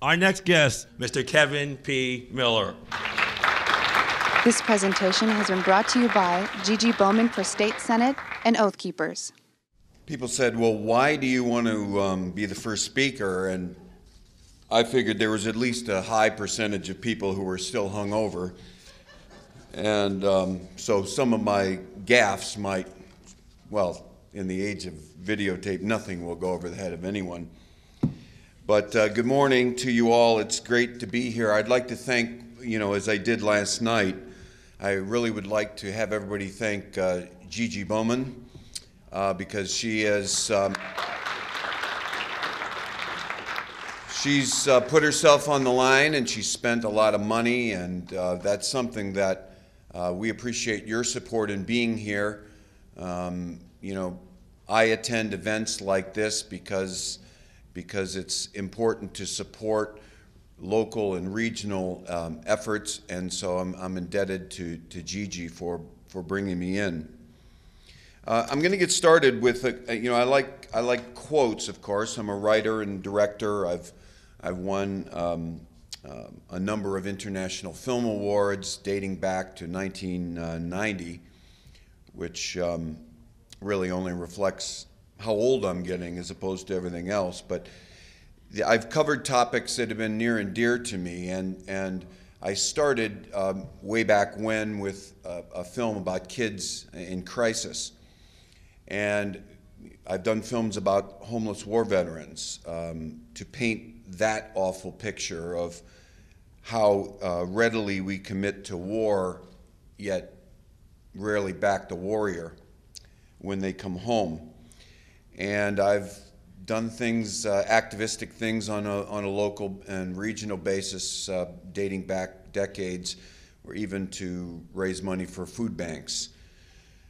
Our next guest, Mr. Kevin P. Miller. This presentation has been brought to you by Gigi Bowman for State Senate and Oath Keepers. People said, well, why do you want to be the first speaker? And I figured there was at least a high percentage of people who were still hungover. And so some of my gaffes might, well, in the age of videotape, nothing will go over the head of anyone. But good morning to you all. It's great to be here. I'd like to thank, as I did last night, I really would like to have everybody thank Gigi Bowman because she has she's put herself on the line and she's spent a lot of money, and that's something that we appreciate your support in being here. I attend events like this because it's important to support local and regional efforts, and so I'm indebted to Gigi for bringing me in. I'm going to get started with I like quotes, of course. I'm a writer and director. I've won a number of international film awards dating back to 1990, which really only reflects how old I'm getting as opposed to everything else. But I've covered topics that have been near and dear to me, and I started way back when with a film about kids in crisis. And I've done films about homeless war veterans to paint that awful picture of how readily we commit to war, yet rarely back the warrior when they come home. And I've done things, activistic things on a local and regional basis dating back decades, or even to raise money for food banks.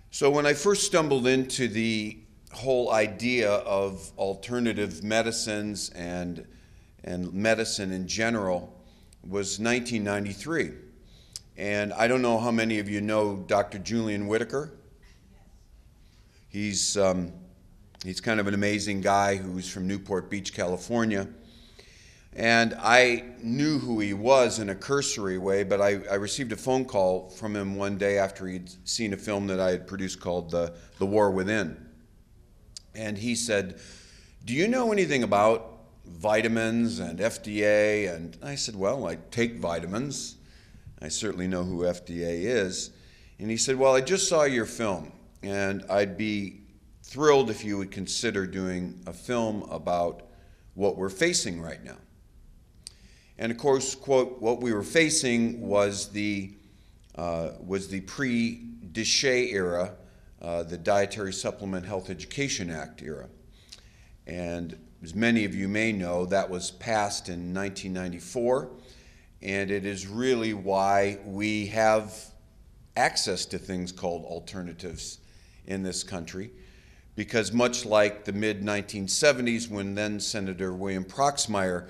So when I first stumbled into the whole idea of alternative medicines and medicine in general was 1993. And I don't know how many of you know Dr. Julian Whitaker. He's kind of an amazing guy who's from Newport Beach, California. And I knew who he was in a cursory way, but I received a phone call from him one day after he'd seen a film that I had produced called The War Within. And he said, "Do you know anything about vitamins and FDA?" And I said, "Well, I take vitamins. I certainly know who FDA is." And he said, "Well, I just saw your film, and I'd be thrilled if you would consider doing a film about what we're facing right now." And of course, quote, what we were facing was the pre-DSHEA era, the Dietary Supplement Health Education Act era. And as many of you may know, that was passed in 1994, and it is really why we have access to things called alternatives in this country. Because much like the mid-1970s, when then Senator William Proxmire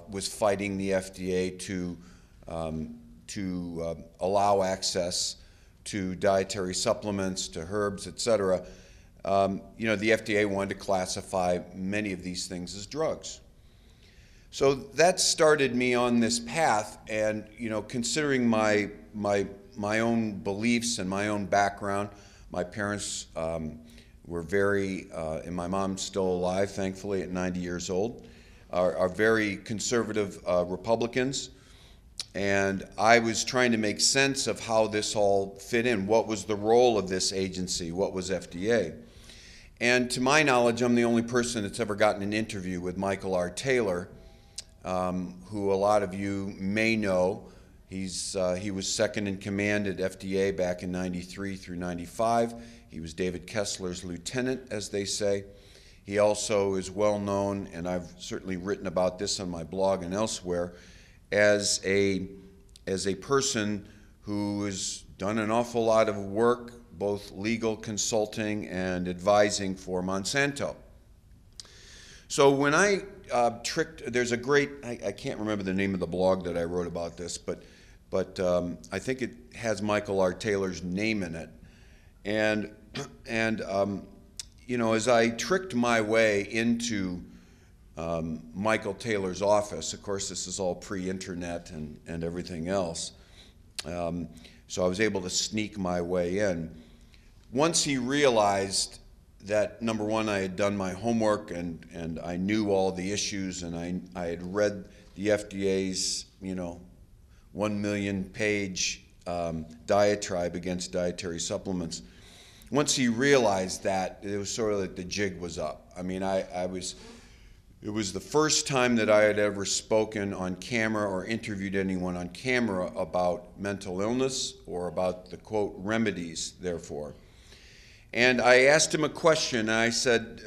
was fighting the FDA to allow access to dietary supplements, to herbs, etc., the FDA wanted to classify many of these things as drugs. So that started me on this path, and considering my own beliefs and my own background, my parents were very, and my mom's still alive, thankfully, at 90 years old, are very conservative Republicans. And I was trying to make sense of how this all fit in. What was the role of this agency? What was FDA? And to my knowledge, I'm the only person that's ever gotten an interview with Michael R. Taylor, who a lot of you may know. He was second in command at FDA back in 93 through 95. He was David Kessler's lieutenant, as they say. He also is well known, and I've certainly written about this on my blog and elsewhere, as a person who has done an awful lot of work, both legal consulting and advising for Monsanto. So when I there's a great, I can't remember the name of the blog that I wrote about this, but I think it has Michael R. Taylor's name in it. And as I tricked my way into Michael Taylor's office. Of course, this is all pre-internet and everything else. So I was able to sneak my way in. Once he realized that, number one, I had done my homework and I knew all the issues, and I had read the FDA's, 1 million page diatribe against dietary supplements. Once he realized that, it was sort of like the jig was up. I mean, it was the first time that I had ever spoken on camera or interviewed anyone on camera about mental illness or about the, quote, remedies, therefore. And I asked him a question, and I said,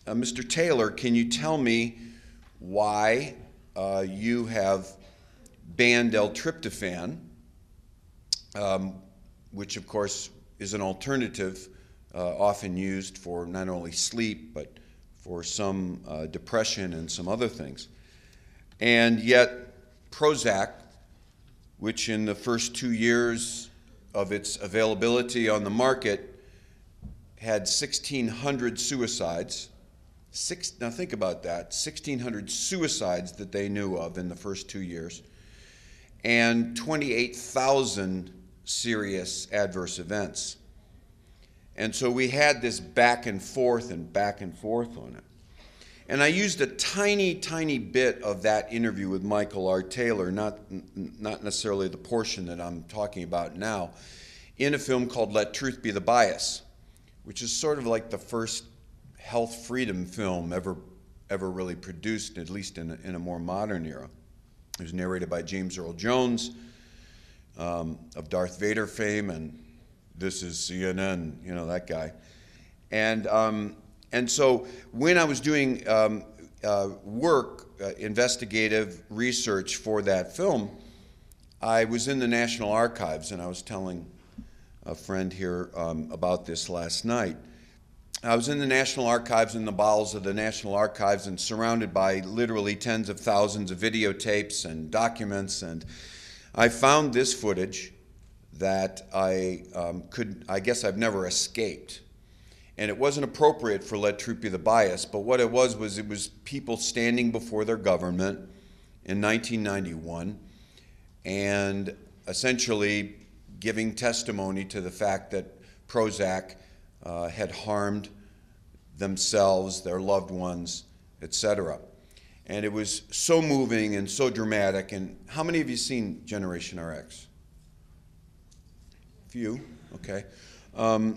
Mr. Taylor, can you tell me why you have banned L-tryptophan, which of course is an alternative often used for not only sleep, but for some depression and some other things. And yet Prozac, which in the first 2 years of its availability on the market had 1,600 suicides. Now think about that, 1,600 suicides that they knew of in the first 2 years, and 28,000 serious adverse events. And so we had this back and forth on it. And I used a tiny, tiny bit of that interview with Michael R. Taylor, not necessarily the portion that I'm talking about now, in a film called Let Truth Be the Bias, which is sort of like the first health freedom film ever really produced, at least in a more modern era. It was narrated by James Earl Jones, of Darth Vader fame, and This Is CNN, that guy. And so when I was doing investigative research for that film, I was in the National Archives, and I was telling a friend here about this last night. I was in the National Archives, in the bowels of the National Archives, and surrounded by literally tens of thousands of videotapes and documents, and I found this footage that I guess I've never escaped. And it wasn't appropriate for Let Truth Be the Bias, but what it was people standing before their government in 1991 and essentially giving testimony to the fact that Prozac had harmed themselves, their loved ones, etc. And it was so moving and so dramatic. And how many of you seen Generation RX? Few, okay.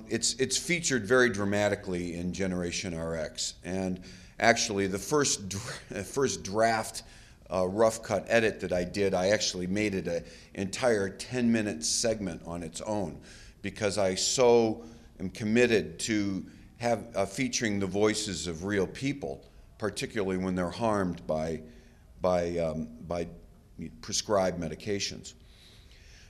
It's featured very dramatically in Generation RX, and actually the first draft rough cut edit that I did, I actually made it an entire 10-minute segment on its own, because I so am committed to featuring the voices of real people, particularly when they're harmed by prescribed medications.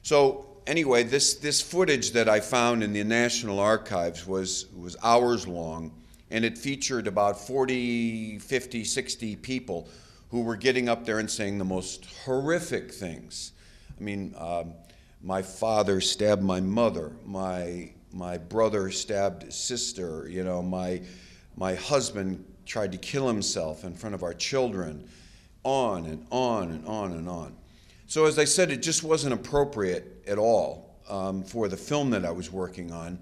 So anyway, this footage that I found in the National Archives was hours long, and it featured about 40, 50, 60 people who were getting up there and saying the most horrific things. I mean, my father stabbed my mother, my brother stabbed his sister, my husband tried to kill himself in front of our children, on and on and on and on. So as I said, it just wasn't appropriate at all for the film that I was working on,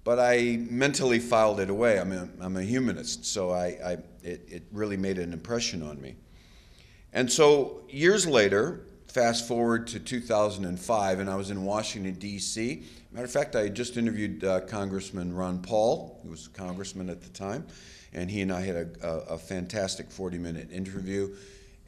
but I mentally filed it away. I'm a humanist, so it really made an impression on me. And so years later, fast forward to 2005, and I was in Washington, D.C. Matter of fact, I had just interviewed Congressman Ron Paul, who was a congressman at the time, and he and I had a fantastic 40-minute interview,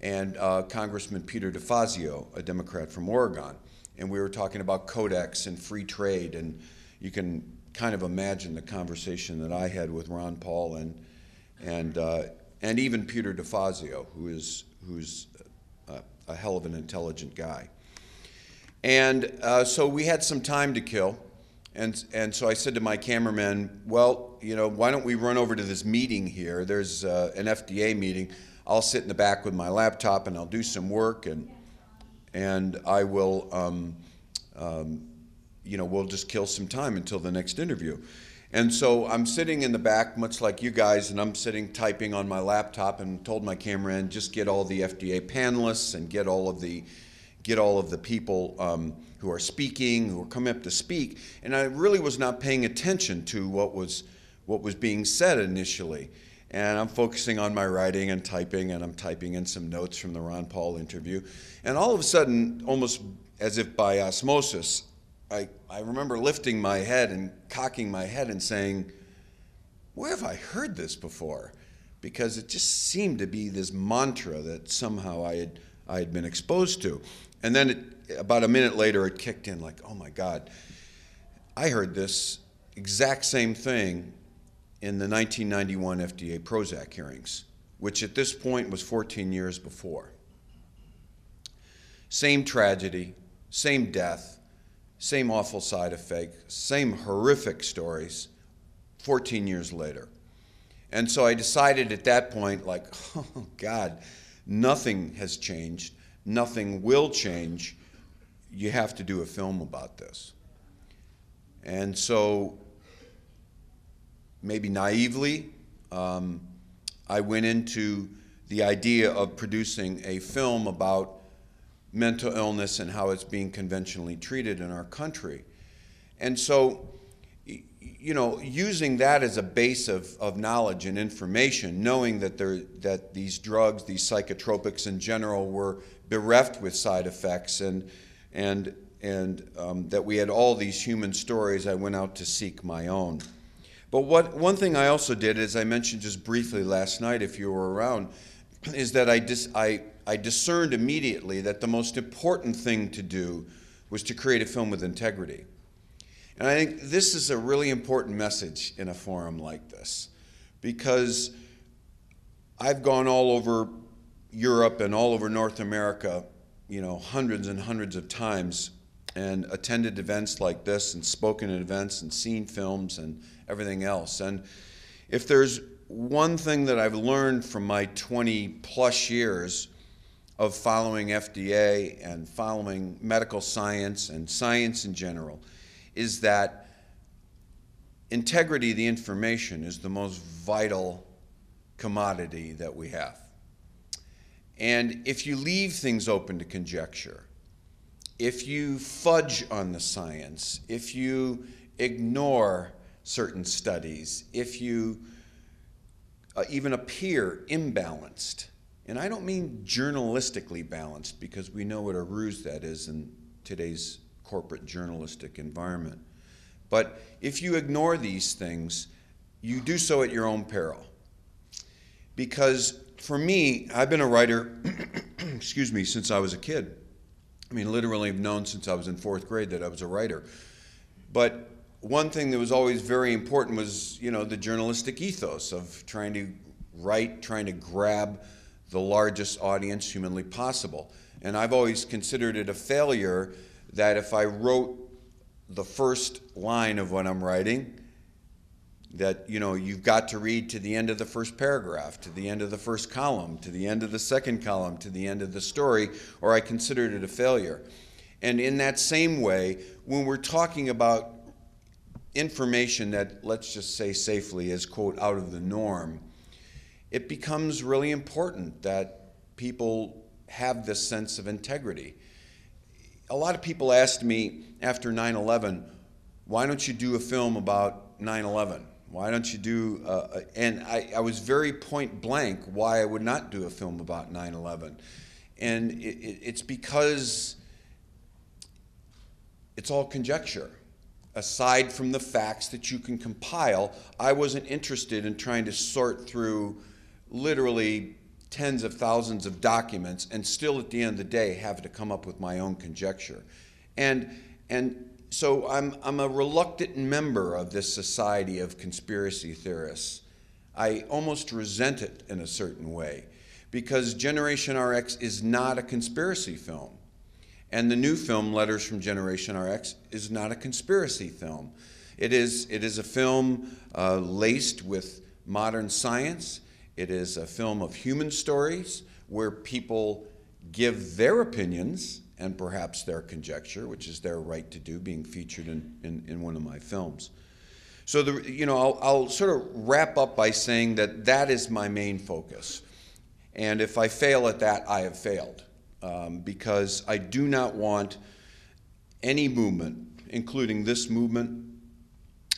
and Congressman Peter DeFazio, a Democrat from Oregon. And we were talking about codex and free trade, and you can kind of imagine the conversation that I had with Ron Paul and even Peter DeFazio, who's a hell of an intelligent guy. And so we had some time to kill, and so I said to my cameraman, well, why don't we run over to this meeting here? There's an FDA meeting. I'll sit in the back with my laptop and I'll do some work, and I will, we'll just kill some time until the next interview. And so I'm sitting in the back, much like you guys, and I'm sitting typing on my laptop, and told my cameraman, just get all the FDA panelists and get all of the people who are speaking, who are coming up to speak. And I really was not paying attention to what was being said initially. And I'm focusing on my writing and typing, and I'm typing in some notes from the Ron Paul interview. And all of a sudden, almost as if by osmosis, I remember lifting my head and cocking my head and saying, where have I heard this before? Because it just seemed to be this mantra that somehow I had been exposed to. And then about a minute later, it kicked in like, oh my God, I heard this exact same thing in the 1991 FDA Prozac hearings, which at this point was 14 years before. Same tragedy, same death, same awful side effect, same horrific stories, 14 years later. And so I decided at that point, like, oh God, nothing has changed, nothing will change. You have to do a film about this. And so, maybe naively, I went into the idea of producing a film about mental illness and how it's being conventionally treated in our country. And so, you know, using that as a base of knowledge and information, knowing that these drugs, these psychotropics in general, were bereft with side effects, and that we had all these human stories, I went out to seek my own. But one thing I also did, as I mentioned just briefly last night, if you were around, is that I discerned immediately that the most important thing to do was to create a film with integrity. And I think this is a really important message in a forum like this, because I've gone all over Europe and all over North America, you know, hundreds and hundreds of times, and attended events like this and spoken at events and seen films and everything else. And if there's one thing that I've learned from my 20 plus years of following FDA and following medical science and science in general, is that integrity of the information is the most vital commodity that we have. And if you leave things open to conjecture, if you fudge on the science, if you ignore certain studies, if you even appear imbalanced, and I don't mean journalistically balanced, because we know what a ruse that is in today's corporate journalistic environment. But if you ignore these things, you do so at your own peril. Because for me, I've been a writer, excuse me, since I was a kid. I mean, literally I've known since I was in 4th grade that I was a writer. But one thing that was always very important was, you know, the journalistic ethos of trying to write, trying to grab the largest audience humanly possible. And I've always considered it a failure that if I wrote the first line of what I'm writing, that, you know, you've got to read to the end of the first paragraph, to the end of the first column, to the end of the second column, to the end of the story, or I considered it a failure. And in that same way, when we're talking about information that, let's just say safely, is, quote, out of the norm, it becomes really important that people have this sense of integrity. A lot of people asked me after 9/11, why don't you do a film about 9/11? Why don't you do, and I was very point blank why I would not do a film about 9/11. And it's because it's all conjecture. Aside from the facts that you can compile, I wasn't interested in trying to sort through literally tens of thousands of documents and still at the end of the day have to come up with my own conjecture. And so I'm a reluctant member of this society of conspiracy theorists. I almost resent it in a certain way, because Generation RX is not a conspiracy film. And the new film, Letters from Generation RX, is not a conspiracy film. It is a film laced with modern science. It is a film of human stories where people give their opinions and perhaps their conjecture, which is their right to do, being featured in one of my films. So I'll sort of wrap up by saying that that is my main focus. And if I fail at that, I have failed. Because I do not want any movement, including this movement,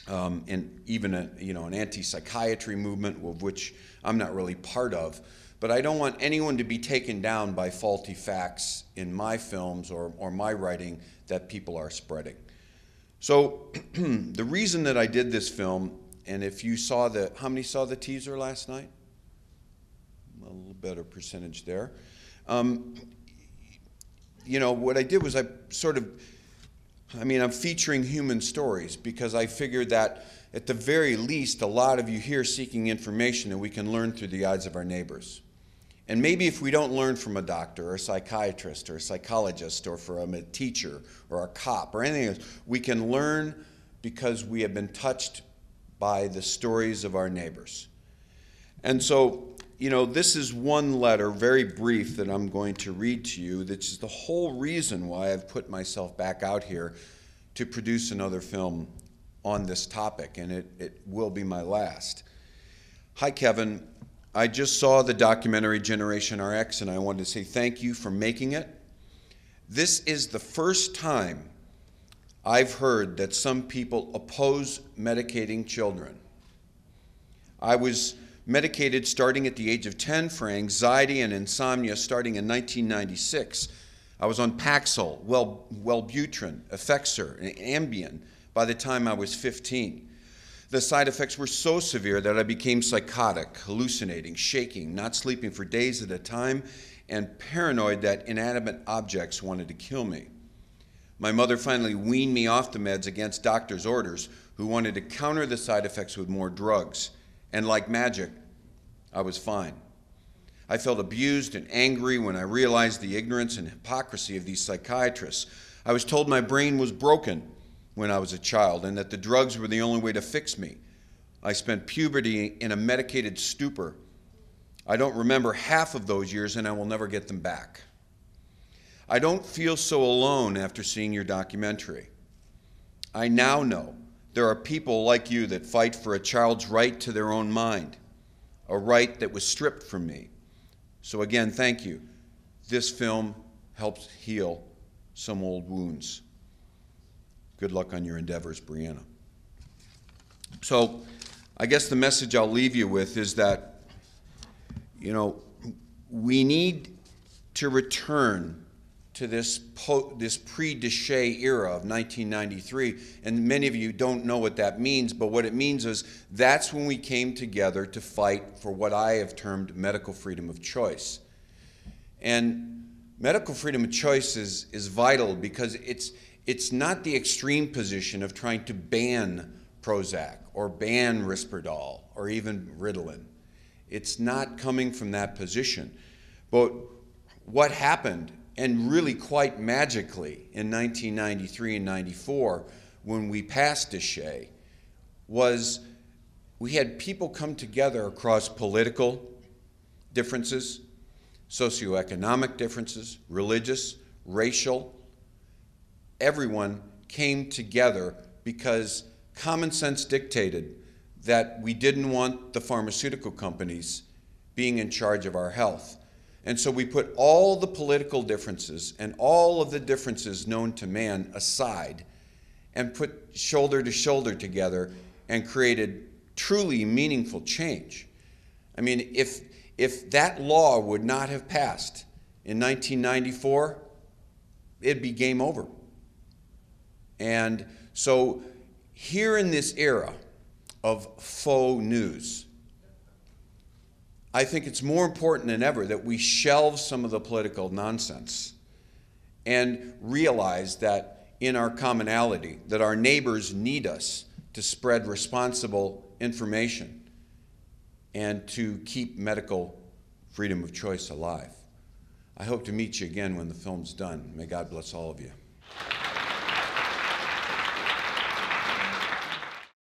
and even an anti-psychiatry movement, of which I'm not really part of, but I don't want anyone to be taken down by faulty facts in my films or my writing that people are spreading. So the reason that I did this film, and if you saw how many saw the teaser last night? A little better percentage there. What I did was I'm featuring human stories because I figured that at the very least, a lot of you here seeking information that we can learn through the eyes of our neighbors. And maybe if we don't learn from a doctor or a psychiatrist or a psychologist or from a teacher or a cop or anything else, we can learn because we have been touched by the stories of our neighbors. And so, this is one letter, very brief, that I'm going to read to you. That's the whole reason why I've put myself back out here to produce another film on this topic, and it will be my last. Hi, Kevin. I just saw the documentary Generation RX, and I wanted to say thank you for making it. This is the first time I've heard that some people oppose medicating children. I was medicated starting at the age of 10 for anxiety and insomnia starting in 1996. I was on Paxil, Wellbutrin, Effexor, and Ambien by the time I was 15. The side effects were so severe that I became psychotic, hallucinating, shaking, not sleeping for days at a time, and paranoid that inanimate objects wanted to kill me. My mother finally weaned me off the meds against doctors' orders, who wanted to counter the side effects with more drugs. And like magic, I was fine. I felt abused and angry when I realized the ignorance and hypocrisy of these psychiatrists. I was told my brain was broken when I was a child and that the drugs were the only way to fix me. I spent puberty in a medicated stupor. I don't remember half of those years, and I will never get them back. I don't feel so alone after seeing your documentary. I now know there are people like you that fight for a child's right to their own mind, a right that was stripped from me. So again, thank you. This film helps heal some old wounds. Good luck on your endeavors, Brianna. So I guess the message I'll leave you with is that, we need to return to this pre-Deshay era of 1993, and many of you don't know what that means, but what it means is that's when we came together to fight for what I have termed medical freedom of choice. And medical freedom of choice is vital because it's not the extreme position of trying to ban Prozac or ban Risperdal or even Ritalin. It's not coming from that position. But what happened, and really quite magically in 1993 and 94, when we passed Deshay, was we had people come together across political differences, socioeconomic differences, religious, racial. Everyone came together because common sense dictated that we didn't want the pharmaceutical companies being in charge of our health. And so we put all the political differences and all of the differences known to man aside and put shoulder to shoulder together and created truly meaningful change. I mean, if that law would not have passed in 1994, it'd be game over. And so here in this era of faux news, I think it's more important than ever that we shelve some of the political nonsense and realize that in our commonality, that our neighbors need us to spread responsible information and to keep medical freedom of choice alive. I hope to meet you again when the film's done. May God bless all of you.